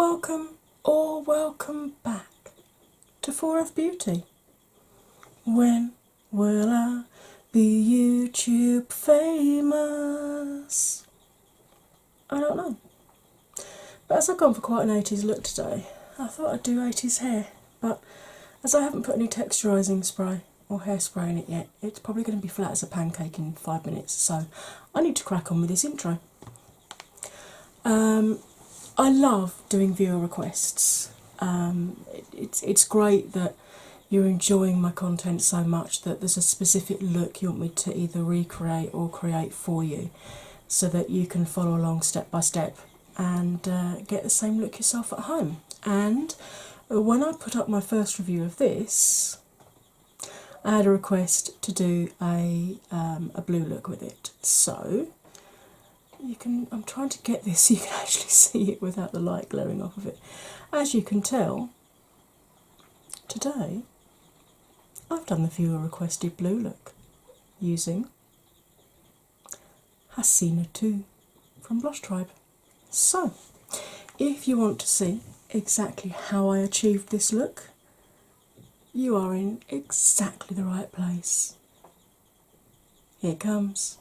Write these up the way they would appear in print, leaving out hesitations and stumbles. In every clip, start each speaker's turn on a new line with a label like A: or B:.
A: welcome or welcome back to 4F Beauty. When will I be YouTube famous? I don't know. But as I've gone for quite an 80s look today, I thought I'd do 80s hair. But as I haven't put any texturising spray or hairspray in it yet, it's probably going to be flat as a pancake in 5 minutes. So I need to crack on with this intro. I love doing viewer requests. It's great that you're enjoying my content so much that there's a specific look you want me to either recreate or create for you, so that you can follow along step by step and get the same look yourself at home. And when I put up my first review of this, I had a request to do a blue look with it. So you can, I'm trying to get this so you can actually see it without the light glaring off of it. As you can tell, today I've done the viewer requested blue look using Hasina 2 from blushtribe. So if you want to see exactly how I achieved this look, you are in exactly the right place. Here it comes.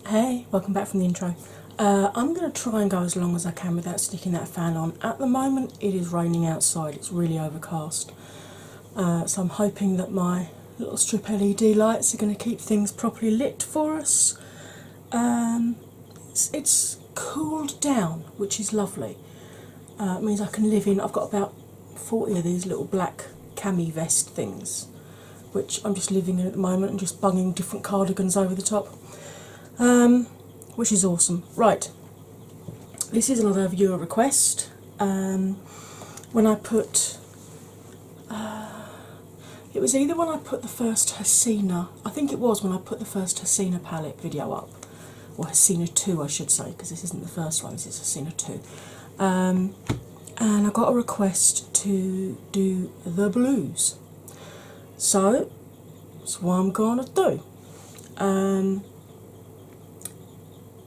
A: Hey, welcome back from the intro. I'm going to try and go as long as I can without sticking that fan on. At the moment it is raining outside, it's really overcast. So I'm hoping that my little strip LED lights are going to keep things properly lit for us. It's cooled down, which is lovely. It means I can live in, I've got about 40 of these little black cami vest things, which I'm just living in at the moment and just bunging different cardigans over the top. Which is awesome. Right, this is another viewer request. When I put, it was either when I put the first Hasina, I think it was when I put the first Hasina palette video up, or Hasina 2 I should say, because this isn't the first one, this is Hasina 2. And I got a request to do the blues. So that's what I'm gonna do.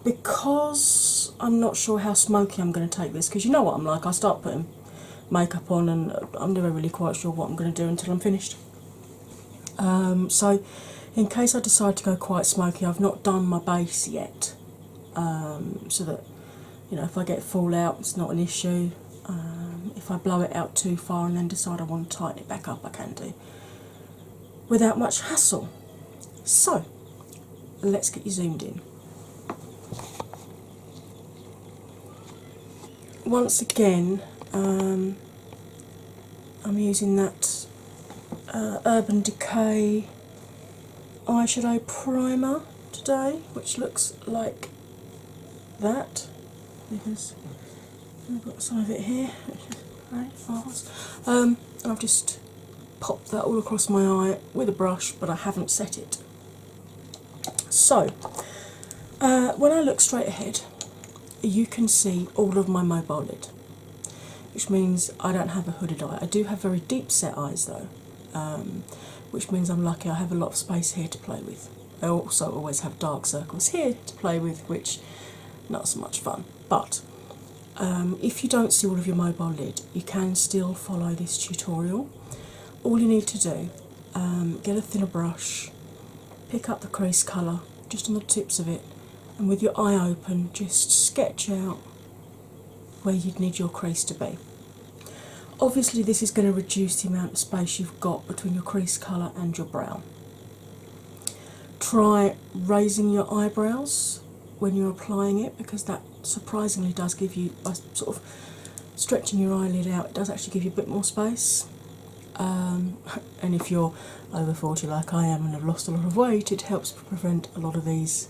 A: Because I'm not sure how smoky I'm going to take this, because you know what I'm like, I start putting makeup on and I'm never really quite sure what I'm going to do until I'm finished. So in case I decide to go quite smoky, I've not done my base yet, so that, you know, if I get fallout it's not an issue. If I blow it out too far and then decide I want to tighten it back up, I can do without much hassle. So let's get you zoomed in. Once again, I'm using that Urban Decay eyeshadow primer today, which looks like that, because I've got some of it here, which is very fast. I've just popped that all across my eye with a brush, but I haven't set it. So, when I look straight ahead, you can see all of my mobile lid, which means I don't have a hooded eye. I do have very deep set eyes though, which means I'm lucky I have a lot of space here to play with. I also always have dark circles here to play with, which not so much fun. But if you don't see all of your mobile lid, you can still follow this tutorial. All you need to do, get a thinner brush, pick up the crease colour just on the tips of it, and with your eye open just sketch out where you'd need your crease to be. Obviously this is going to reduce the amount of space you've got between your crease colour and your brow. Try raising your eyebrows when you're applying it, because that surprisingly does give you, by sort of stretching your eyelid out, it does actually give you a bit more space. And if you're over 40 like I am and have lost a lot of weight, it helps prevent a lot of these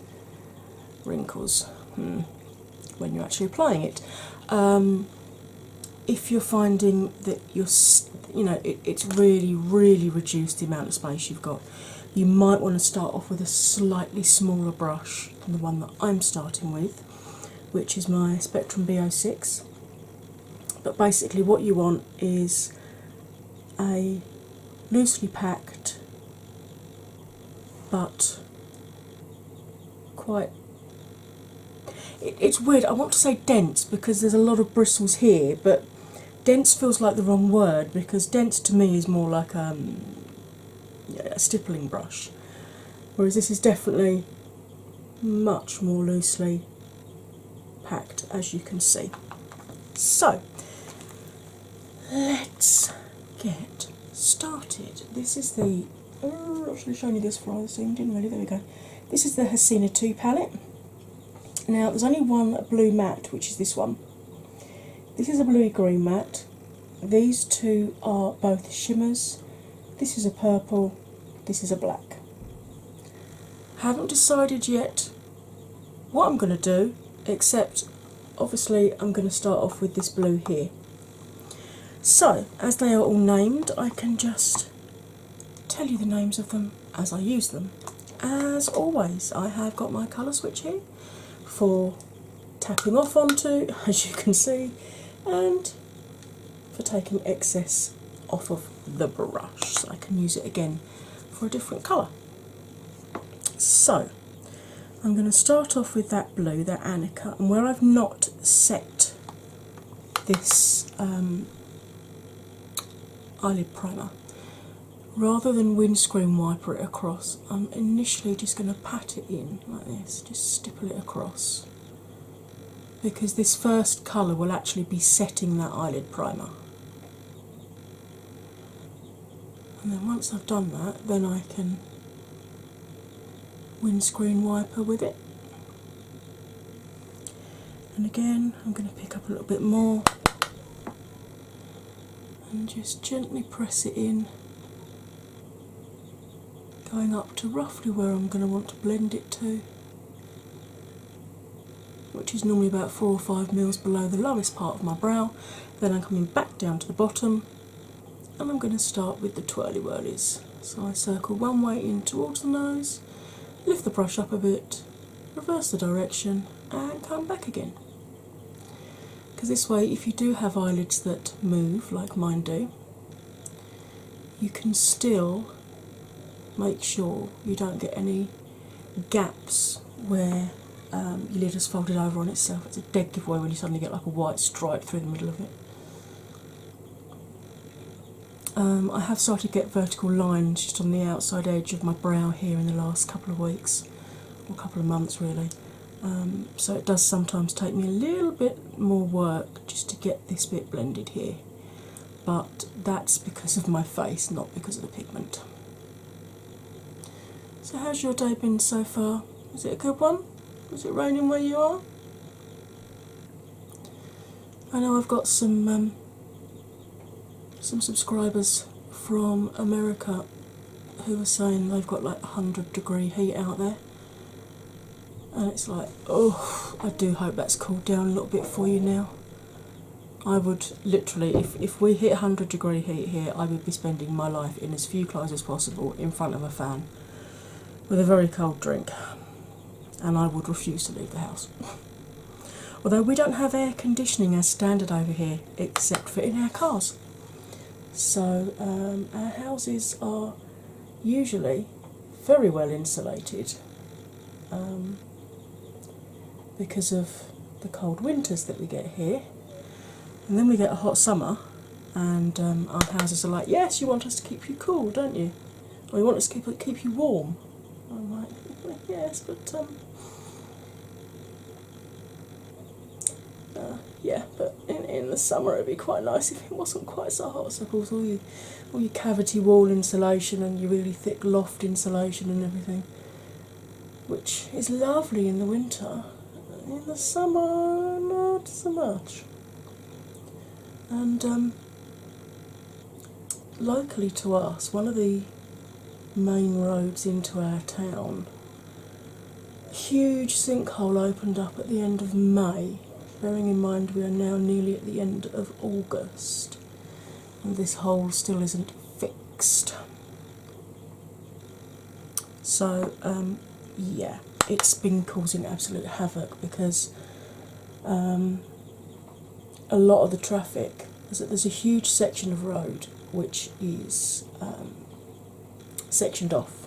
A: wrinkles when you're actually applying it. If you're finding that it's really reduced the amount of space you've got, you might want to start off with a slightly smaller brush than the one that I'm starting with, which is my Spectrum B06. But basically what you want is a loosely packed but quite, it's weird. I want to say dense because there's a lot of bristles here, but dense feels like the wrong word because dense to me is more like a stippling brush, whereas this is definitely much more loosely packed, as you can see. So let's get started. This is the I should have shown you this before I zoomed in really. There we go. This is the Hasina 2 palette. Now there's only one blue matte, which is this one. This is a bluey green matte. These two are both shimmers. This is a purple, this is a black. Haven't decided yet what I'm going to do, except obviously I'm going to start off with this blue here. So, as they are all named, I can just tell you the names of them as I use them. As always, I have got my colour switch here for tapping off onto, as you can see, and for taking excess off of the brush so I can use it again for a different colour. So, I'm going to start off with that blue, that Annika, and where I've not set this eyelid primer, rather than windscreen wiper it across, I'm initially just going to pat it in like this, just stipple it across, because this first colour will actually be setting that eyelid primer. And then once I've done that, then I can windscreen wiper with it. And again, I'm going to pick up a little bit more and just gently press it in, going up to roughly where I'm going to want to blend it to, which is normally about 4 or 5 mils below the lowest part of my brow. Then I'm coming back down to the bottom, and I'm going to start with the twirly whirlies. So I circle one way in towards the nose, lift the brush up a bit, reverse the direction, and come back again. Because this way, if you do have eyelids that move, like mine do, you can still make sure you don't get any gaps where your lid has folded over on itself. It's a dead giveaway when you suddenly get like a white stripe through the middle of it. I have started to get vertical lines just on the outside edge of my brow here in the last couple of weeks, or couple of months really. So it does sometimes take me a little bit more work just to get this bit blended here. But that's because of my face, not because of the pigment. So how's your day been so far? Is it a good one? Is it raining where you are? I know I've got some subscribers from America who are saying they've got like 100-degree heat out there. And it's like, oh, I do hope that's cooled down a little bit for you now. I would literally, if we hit 100-degree heat here, I would be spending my life in as few clothes as possible in front of a fan with a very cold drink, and I would refuse to leave the house. Although we don't have air conditioning as standard over here, except for in our cars. So our houses are usually very well insulated because of the cold winters that we get here. And then we get a hot summer, and our houses are like, yes, you want us to keep you cool, don't you? Or you want us to keep you warm. I'm like, yes, but yeah, but in the summer it'd be quite nice if it wasn't quite so hot. So of course all your cavity wall insulation and your really thick loft insulation and everything, which is lovely in the winter. In the summer, not so much. And locally to us, one of the main roads into our town, a huge sinkhole opened up at the end of May, bearing in mind we are now nearly at the end of August and this hole still isn't fixed. So yeah, it's been causing absolute havoc because a lot of the traffic, there's a huge section of road which is sectioned off,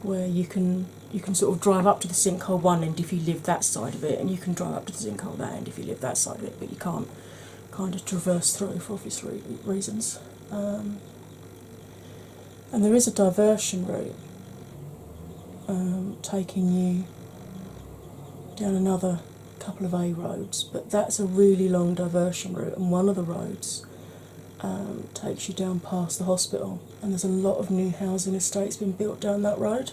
A: where you can you can sort of drive up to the sinkhole one end if you live that side of it, and you can drive up to the sinkhole that end if you live that side of it, but you can't kind of traverse through for obvious reasons. And there is a diversion route taking you down another couple of A roads, but that's a really long diversion route, and one of the roads takes you down past the hospital, and there's a lot of new housing estates being built down that road.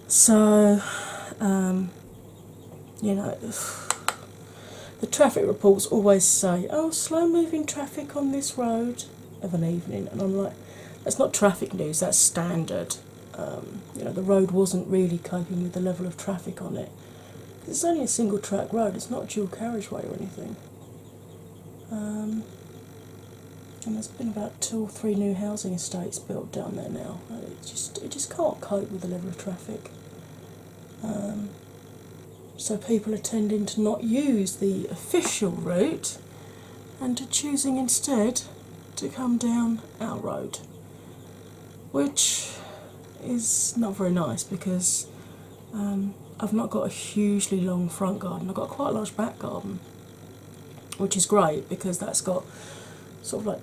A: So, you know, the traffic reports always say, oh, slow moving traffic on this road of an evening, and I'm like, that's not traffic news, that's standard. You know, the road wasn't really coping with the level of traffic on it. It's only a single track road, it's not dual carriageway or anything. And there's been about 2 or 3 new housing estates built down there now. It just can't cope with the level of traffic. So people are tending to not use the official route and to choosing instead to come down our road, which is not very nice because I've not got a hugely long front garden. I've got quite a large back garden, which is great because that's got sort of like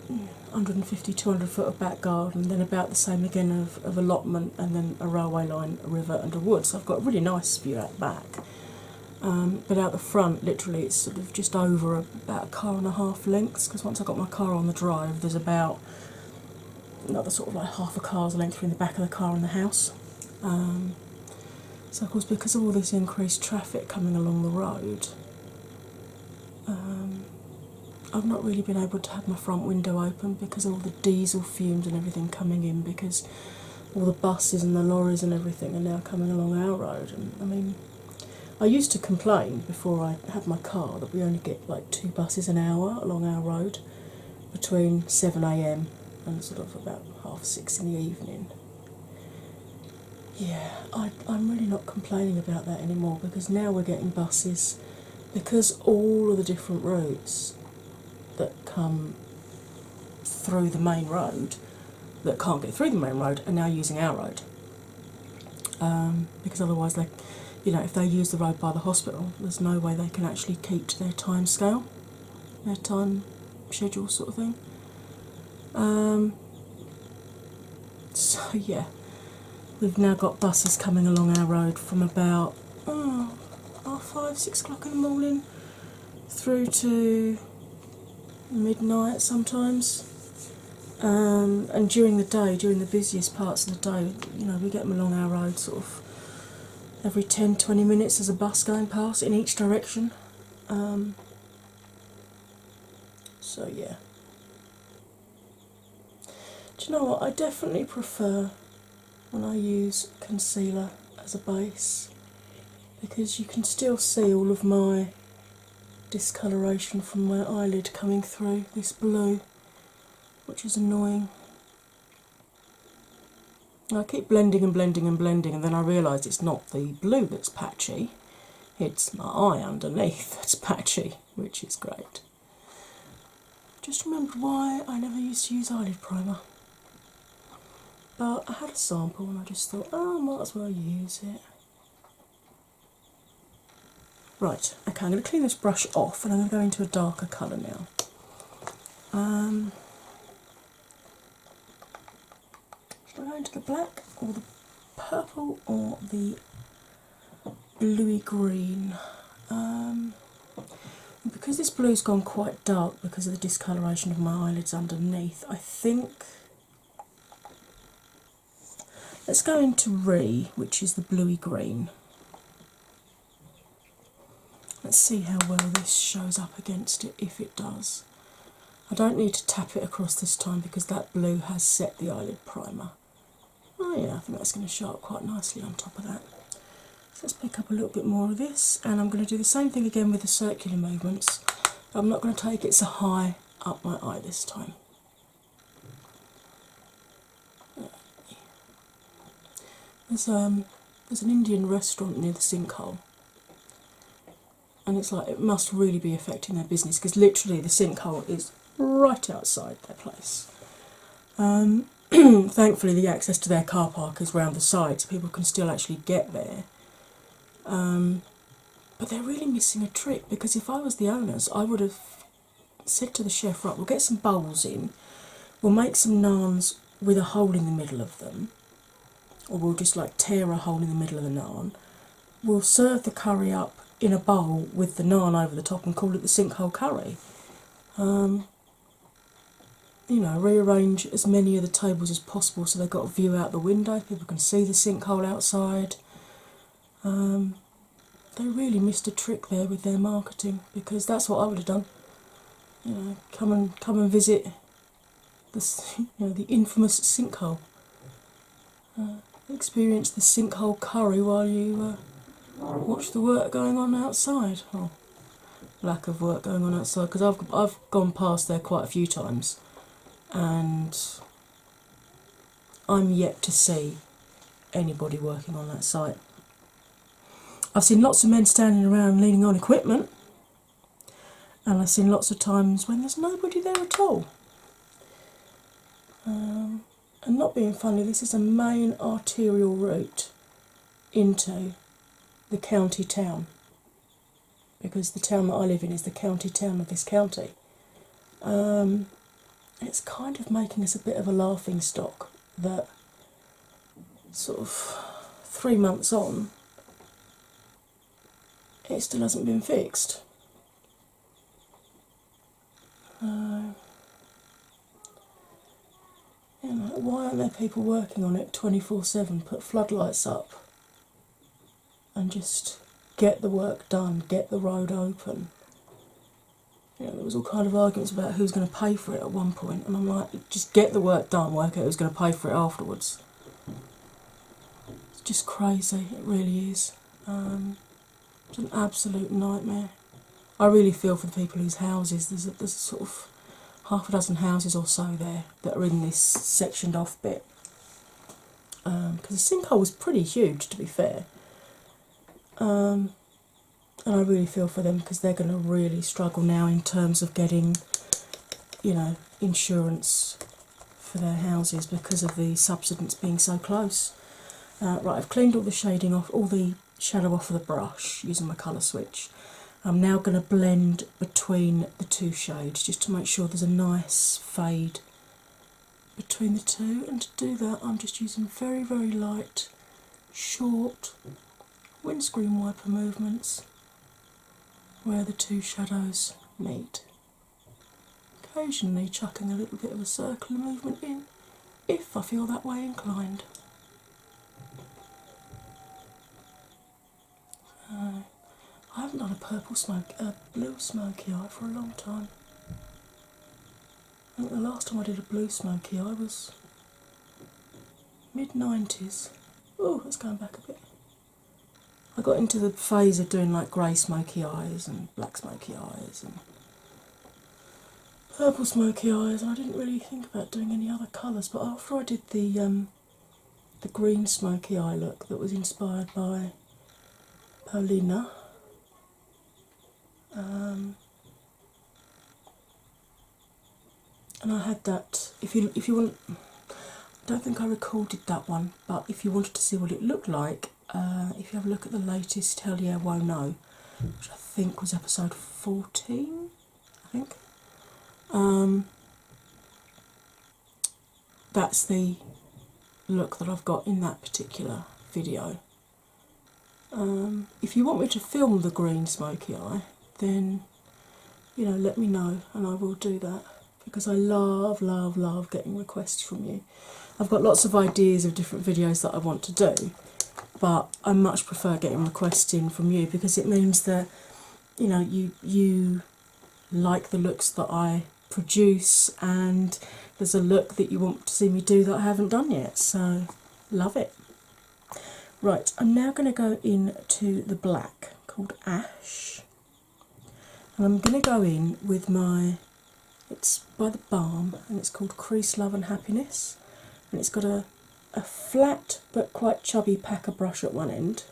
A: 150, 200 foot of back garden, then about the same again of allotment, and then a railway line, a river, and a wood. So I've got a really nice view out back. But out the front, literally, it's sort of just over about a car and a half lengths, because once I've got my car on the drive, there's about another sort of like half a car's length between the back of the car and the house. So, of course, because of all this increased traffic coming along the road, I've not really been able to have my front window open because of all the diesel fumes and everything coming in, because all the buses and the lorries and everything are now coming along our road. And I mean, I used to complain before I had my car that we only get like 2 buses an hour along our road between 7 a.m. and sort of about 6:30 in the evening. Yeah, I'm really not complaining about that anymore, because now we're getting buses, because all of the different routes that come through the main road that can't get through the main road are now using our road. Because otherwise, they, you know, if they use the road by the hospital, there's no way they can actually keep to their time scale, their time schedule sort of thing. So yeah, we've now got buses coming along our road from about 5, 6 o'clock in the morning through to midnight sometimes. And during the day, during the busiest parts of the day, you know, we get them along our road sort of every 10-20 minutes. There's a bus going past in each direction. So yeah. Do you know what? I definitely prefer when I use concealer as a base, because you can still see all of my discoloration from my eyelid coming through this blue, which is annoying. I keep blending and blending and blending, and then I realise it's not the blue that's patchy, it's my eye underneath that's patchy, which is great. Just remembered why I never used to use eyelid primer. But I had a sample and I just thought, oh, I might as well use it. Right, okay, I'm going to clean this brush off and I'm going to go into a darker colour now. Should I go into the black or the purple or the bluey green? Because this blue's gone quite dark because of the discoloration of my eyelids underneath, I think let's go into Re, which is the bluey green. Let's see how well this shows up against it, if it does. I don't need to tap it across this time because that blue has set the eyelid primer. Oh yeah, I think that's going to show up quite nicely on top of that. So let's pick up a little bit more of this, and I'm going to do the same thing again with the circular movements. But I'm not going to take it so high up my eye this time. There's an Indian restaurant near the sinkhole, and it's like, it must really be affecting their business because literally the sinkhole is right outside their place. Thankfully, the access to their car park is round the side, so people can still actually get there. But they're really missing a trick, because if I was the owners, I would have said to the chef, right, we'll get some bowls in, we'll make some naans with a hole in the middle of them, or we'll just like tear a hole in the middle of the naan. We'll serve the curry up in a bowl with the naan over the top and call it the sinkhole curry. Rearrange as many of the tables as possible so they've got a view out the window, people can see the sinkhole outside. They really missed a trick there with their marketing, because that's what I would have done. Come and visit the infamous sinkhole. Experience the sinkhole curry while you watch the work going on outside. Or lack of work going on outside, because I've gone past there quite a few times, and I'm yet to see anybody working on that site. I've seen lots of men standing around leaning on equipment, and I've seen lots of times when there's nobody there at all. And not being funny, this is a main arterial route into the county town, because the town that I live in is the county town of this county. It's kind of making us a bit of a laughing stock that sort of 3 months on, it still hasn't been fixed. Why aren't there people working on it 24/7? Put floodlights up and just get the work done, get the road open. There was all kind of arguments about who's going to pay for it at one point, and I'm like, just get the work done, work out who's going to pay for it afterwards. It's just crazy, it really is. It's an absolute nightmare. I really feel for the people whose houses, there's a sort of half a dozen houses or so there that are in this sectioned off bit. Because the sinkhole was pretty huge, to be fair. And I really feel for them, because they're going to really struggle now in terms of getting, insurance for their houses because of the subsidence being so close. Right, I've cleaned all the shading off, all the shadow off of the brush using my colour switch. I'm now going to blend between the two shades just to make sure there's a nice fade between the two, and to do that I'm just using very, very light, short windscreen wiper movements where the two shadows meet. Occasionally chucking a little bit of a circular movement in if I feel that way inclined. I haven't done a blue smoky eye for a long time. I think the last time I did a blue smoky eye was mid-90s. Oh, that's going back a bit. I got into the phase of doing like grey smoky eyes and black smoky eyes and purple smoky eyes, and I didn't really think about doing any other colours, but after I did the green smoky eye look that was inspired by Paulina, and I had that, if you want, I don't think I recorded that one, but if you wanted to see what it looked like, if you have a look at the latest Hell Yeah Whoa No, which I think was episode 14, I think, that's the look that I've got in that particular video. If you want me to film the green smoky eye, then let me know and I will do that, because I love, love, love getting requests from you. I've got lots of ideas of different videos that I want to do, but I much prefer getting requests in from you, because it means that you like the looks that I produce, and there's a look that you want to see me do that I haven't done yet, so love it. Right, I'm now going to go into the black called Ash, and I'm going to go in with it's by the Balm, and it's called Crease Love and Happiness, and it's got a flat but quite chubby packer brush at one end,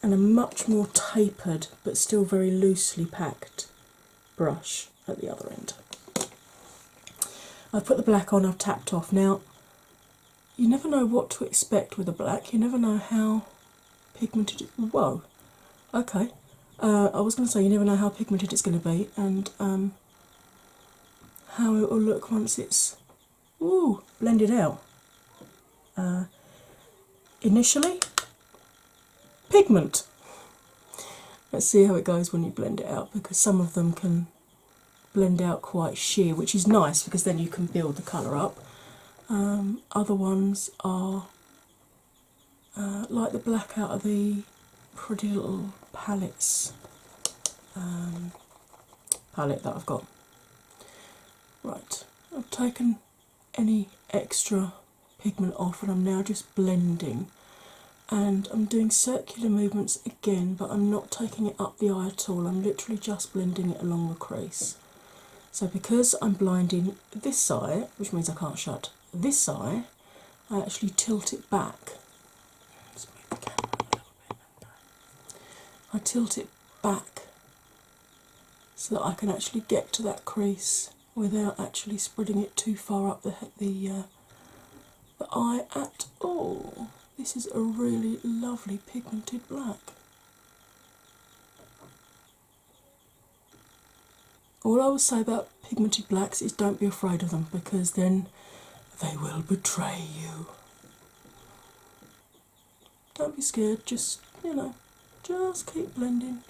A: and a much more tapered but still very loosely packed brush at the other end. I've put the black on, I've tapped off. Now, you never know what to expect with a black. You never know how pigmented it, whoa, okay. I was going to say you never know how pigmented it's going to be, and how it will look once it's blended out. Initially, pigment. Let's see how it goes when you blend it out, because some of them can blend out quite sheer, which is nice because then you can build the colour up. Other ones are like the black out of the Pretty Little Palettes palette that I've got. Right, I've taken any extra pigment off and I'm now just blending, and I'm doing circular movements again, but I'm not taking it up the eye at all. I'm literally just blending it along the crease. So because I'm blinding this eye, which means I can't shut this eye, I actually tilt it back. Let's move the camera a little bit. I tilt it back so that I can actually get to that crease without actually spreading it too far up the eye at all. This is a really lovely pigmented black. All I will say about pigmented blacks is don't be afraid of them, because then they will betray you. Don't be scared, just, just keep blending.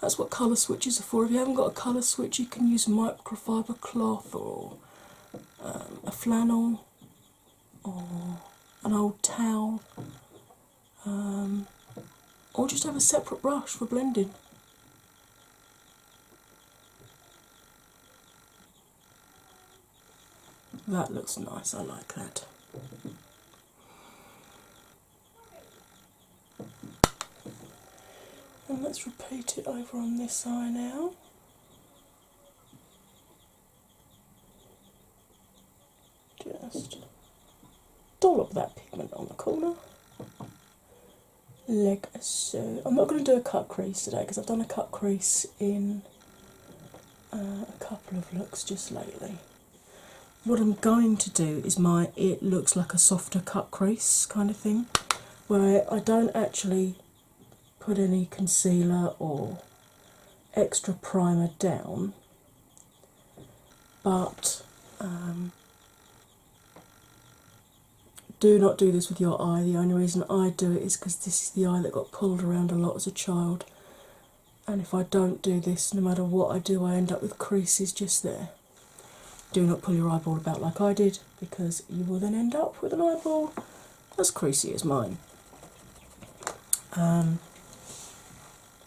A: That's what colour switches are for. If you haven't got a colour switch, you can use microfiber cloth or a flannel or an old towel, or just have a separate brush for blending. That looks nice, I like that. And let's repeat it over on this eye now. Just dollop that pigment on the corner, like so. I'm not going to do a cut crease today because I've done a cut crease in a couple of looks just lately. What I'm going to do is it looks like a softer cut crease kind of thing, where I don't actually put any concealer or extra primer down, but do not do this with your eye. The only reason I do it is because this is the eye that got pulled around a lot as a child, and if I don't do this, no matter what I do, I end up with creases just there. Do not pull your eyeball about like I did, because you will then end up with an eyeball as creasy as mine.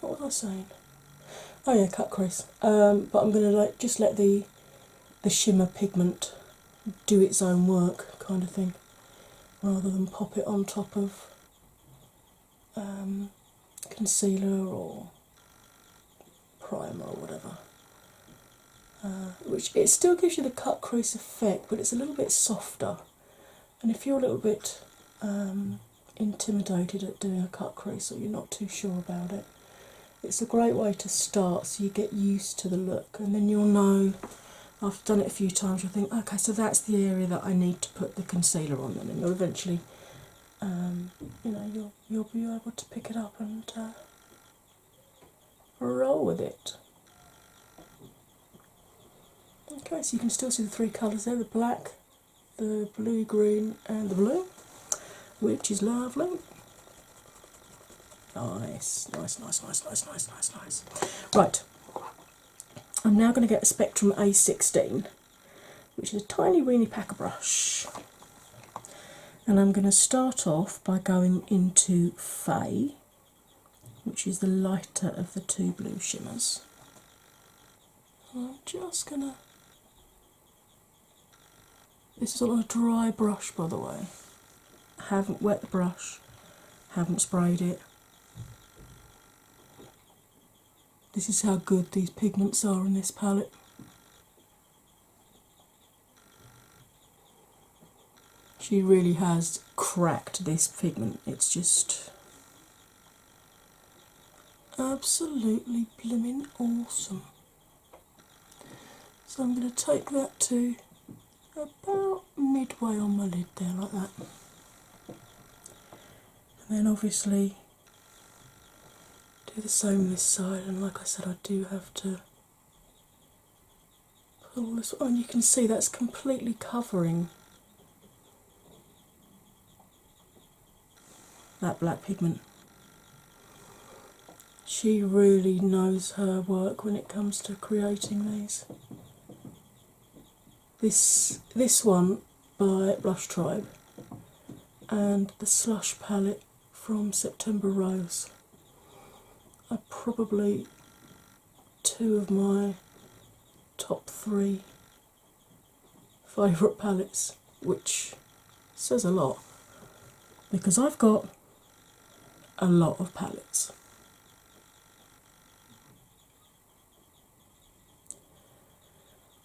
A: What was I saying? Oh yeah, cut crease. But I'm going to just let the shimmer pigment do its own work, kind of thing, rather than pop it on top of concealer or primer or whatever. Which it still gives you the cut crease effect, but it's a little bit softer. And if you're a little bit intimidated at doing a cut crease, or you're not too sure about it, it's a great way to start so you get used to the look, and then you'll know, after done it a few times, you'll think, okay, so that's the area that I need to put the concealer on, and then you'll eventually, you'll be able to pick it up and roll with it. Okay, so you can still see the three colours there, the black, the blue, green and the blue, which is lovely. Nice. Right, I'm now going to get a Spectrum A16, which is a tiny weeny packer brush. And I'm going to start off by going into Fay, which is the lighter of the two blue shimmers. I'm just going to... This is on a dry brush, by the way. I haven't wet the brush, haven't sprayed it. This is how good these pigments are in this palette. She really has cracked this pigment. It's just absolutely blimmin' awesome. So I'm going to take that to about midway on my lid there, like that. And then obviously do the same this side, and like I said, I do have to pull this on. You can see that's completely covering that black pigment. She really knows her work when it comes to creating these. This one by Blushtribe and the Slush palette from September Rose are probably two of my top 3 favourite palettes, which says a lot because I've got a lot of palettes.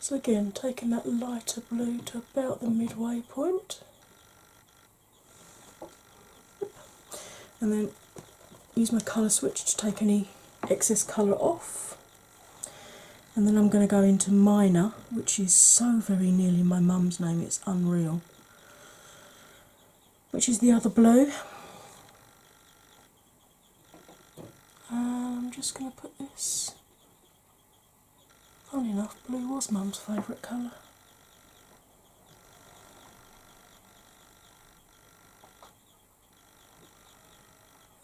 A: So again, taking that lighter blue to about the midway point, and then use my colour switch to take any excess colour off. And then I'm going to go into Minor, which is so very nearly my mum's name, it's unreal, which is the other blue. I'm just going to put this. Funny enough, blue was Mum's favourite colour.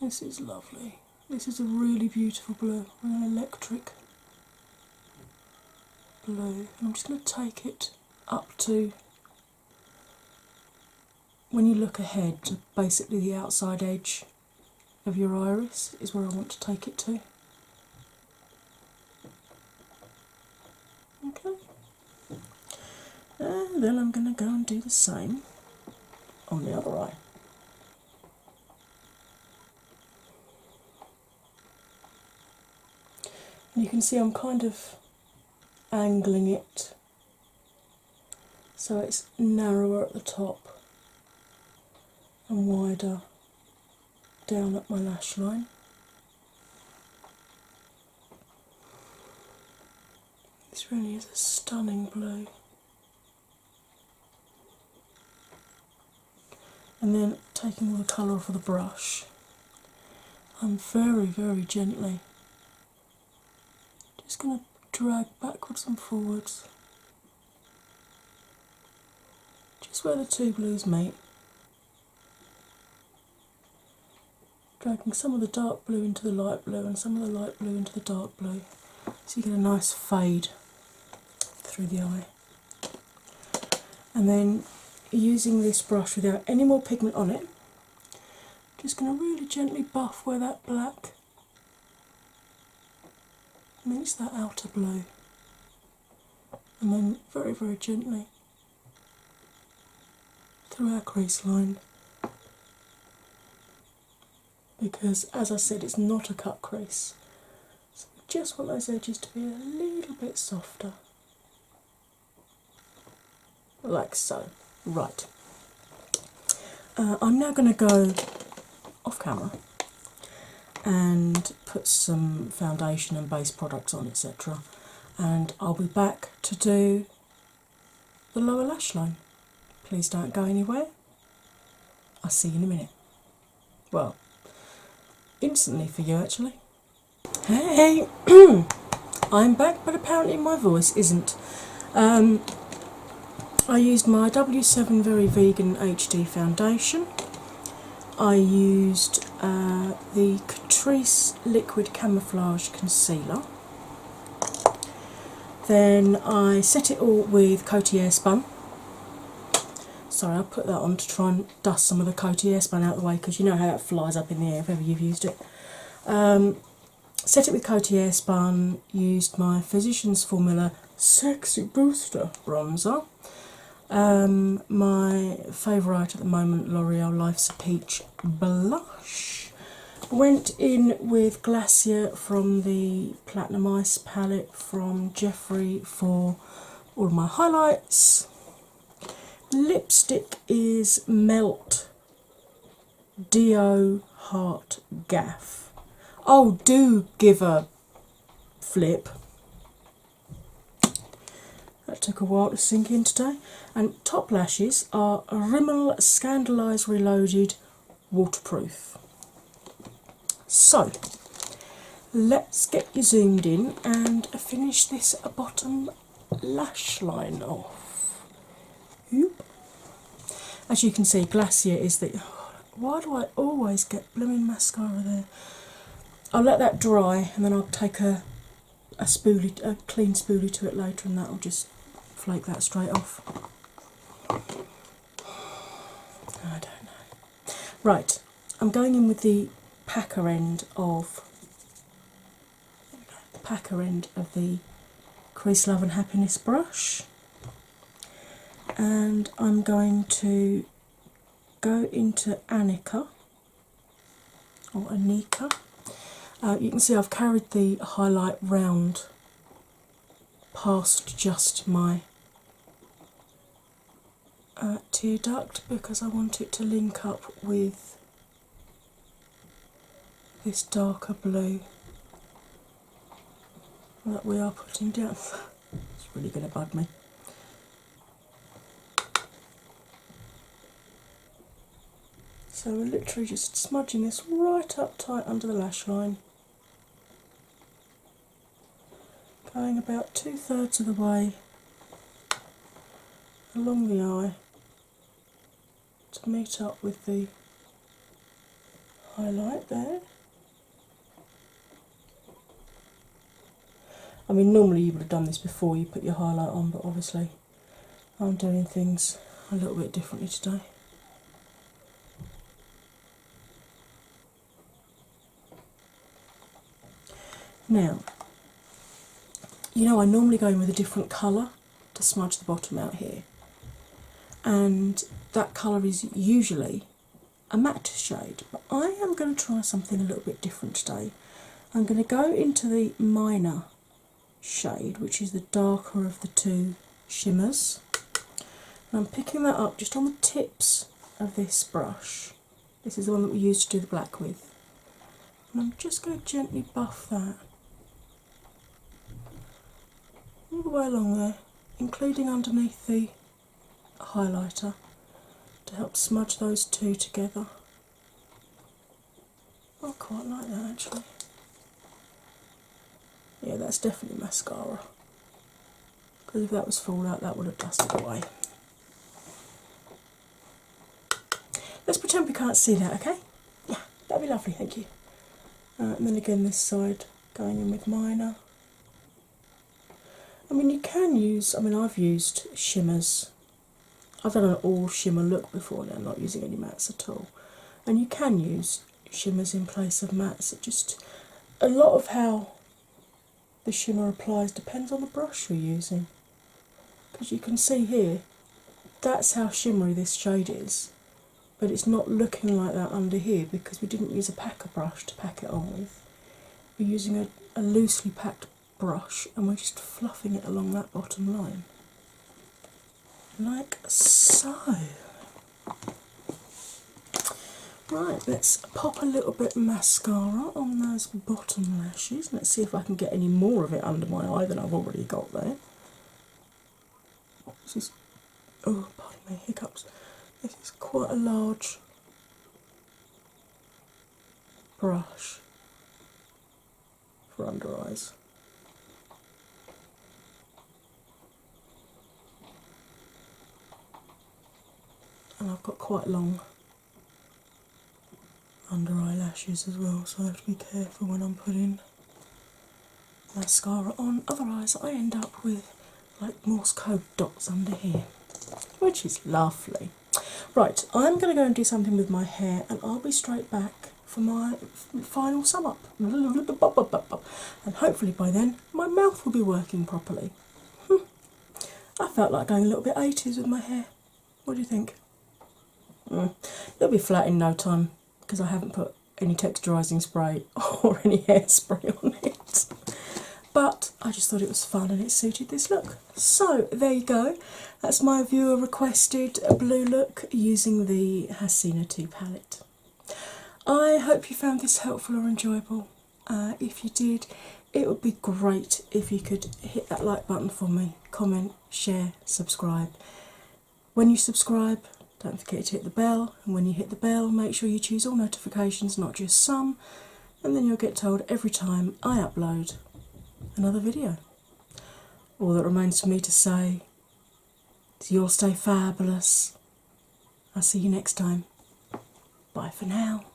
A: This is lovely. This is a really beautiful blue, an electric blue. And I'm just going to take it up to, when you look ahead, to basically the outside edge of your iris is where I want to take it to. Okay. And then I'm going to go and do the same on the other eye. And you can see I'm kind of angling it so it's narrower at the top and wider down at my lash line. This really is a stunning blue. And then taking all the colour off of the brush, I'm very, very gently just going to drag backwards and forwards, just where the two blues meet. Dragging some of the dark blue into the light blue and some of the light blue into the dark blue, so you get a nice fade through the eye. And then using this brush without any more pigment on it, just going to really gently buff where that black meets that outer blue, and then very, very gently through our crease line, because as I said, it's not a cut crease, so we just want those edges to be a little bit softer, like so. Right, I'm now going to go off camera and put some foundation and base products on, etc. And I'll be back to do the lower lash line. Please don't go anywhere. I'll see you in a minute. Well, instantly for you actually. Hey, I'm back, but apparently my voice isn't. I used my W7 Very Vegan HD foundation. I used the Catrice Liquid Camouflage Concealer. Then I set it all with Coty Airspun. Sorry, I put that on to try and dust some of the Coty Airspun out of the way, because you know how that flies up in the air if ever you've used it. Set it with Coty Airspun, used my Physicians Formula Sexy Booster Bronzer. My favourite at the moment, L'Oreal Life's a Peach Blush. Went in with Glacier from the Platinum Ice palette from Jeffree for all of my highlights. Lipstick is Melt Dio Heart Gaff. Oh, do give a flip. That took a while to sink in today. And top lashes are Rimmel Scandalise Reloaded Waterproof. So, let's get you zoomed in and finish this bottom lash line off. Yoop. As you can see, Glacier is the... Why do I always get blooming mascara there? I'll let that dry and then I'll take a clean spoolie to it later, and that'll just flake that straight off. I don't know. Right, I'm going in with the packer end of the Crease Love and Happiness brush, and I'm going to go into Anika or Anika. You can see I've carried the highlight round past just my tear duct because I want it to link up with this darker blue that we are putting down. It's really going to bug me. So we're literally just smudging this right up tight under the lash line, going about 2/3 of the way along the eye to meet up with the highlight there. I mean, normally you would have done this before you put your highlight on, but obviously I'm doing things a little bit differently today. Now, you know I normally go in with a different colour to smudge the bottom out here, and that colour is usually a matte shade, but I am going to try something a little bit different today. I'm going to go into the Minor shade, which is the darker of the two shimmers, and I'm picking that up just on the tips of this brush. This is the one that we used to do the black with, and I'm just going to gently buff that all the way along there, including underneath the highlighter, to help smudge those two together. I quite like that actually. Yeah, that's definitely mascara, because if that was fallout that would have dusted away. Let's pretend we can't see that, okay? Yeah, that'd be lovely, thank you. And then again this side, going in with Minor. I mean, you can use, I've used shimmers. I've done an all shimmer look before now, not using any mattes at all. And you can use shimmers in place of mattes. It just, a lot of how the shimmer applies depends on the brush you're using. Because you can see here, that's how shimmery this shade is. But it's not looking like that under here because we didn't use a packer brush to pack it on with. We're using a loosely packed brush and we're just fluffing it along that bottom line. Like so. Right, let's pop a little bit of mascara on those bottom lashes. Let's see if I can get any more of it under my eye than I've already got there. This is, oh, pardon me, hiccups. This is quite a large brush for under eyes. And I've got quite long under eyelashes as well, so I have to be careful when I'm putting mascara on, otherwise I end up with like Morse code dots under here, which is lovely. Right, I'm going to go and do something with my hair and I'll be straight back for my final sum up. And hopefully by then my mouth will be working properly. I felt like going a little bit 80s with my hair. What do you think? It'll be flat in no time because I haven't put any texturising spray or any hairspray on it. But I just thought it was fun and it suited this look. So there you go. That's my viewer requested blue look using the Hasina 2 palette. I hope you found this helpful or enjoyable. If you did, it would be great if you could hit that like button for me, comment, share, subscribe. When you subscribe, don't forget to hit the bell, and when you hit the bell, make sure you choose all notifications, not just some, and then you'll get told every time I upload another video. All that remains for me to say is you'll stay fabulous. I'll see you next time. Bye for now.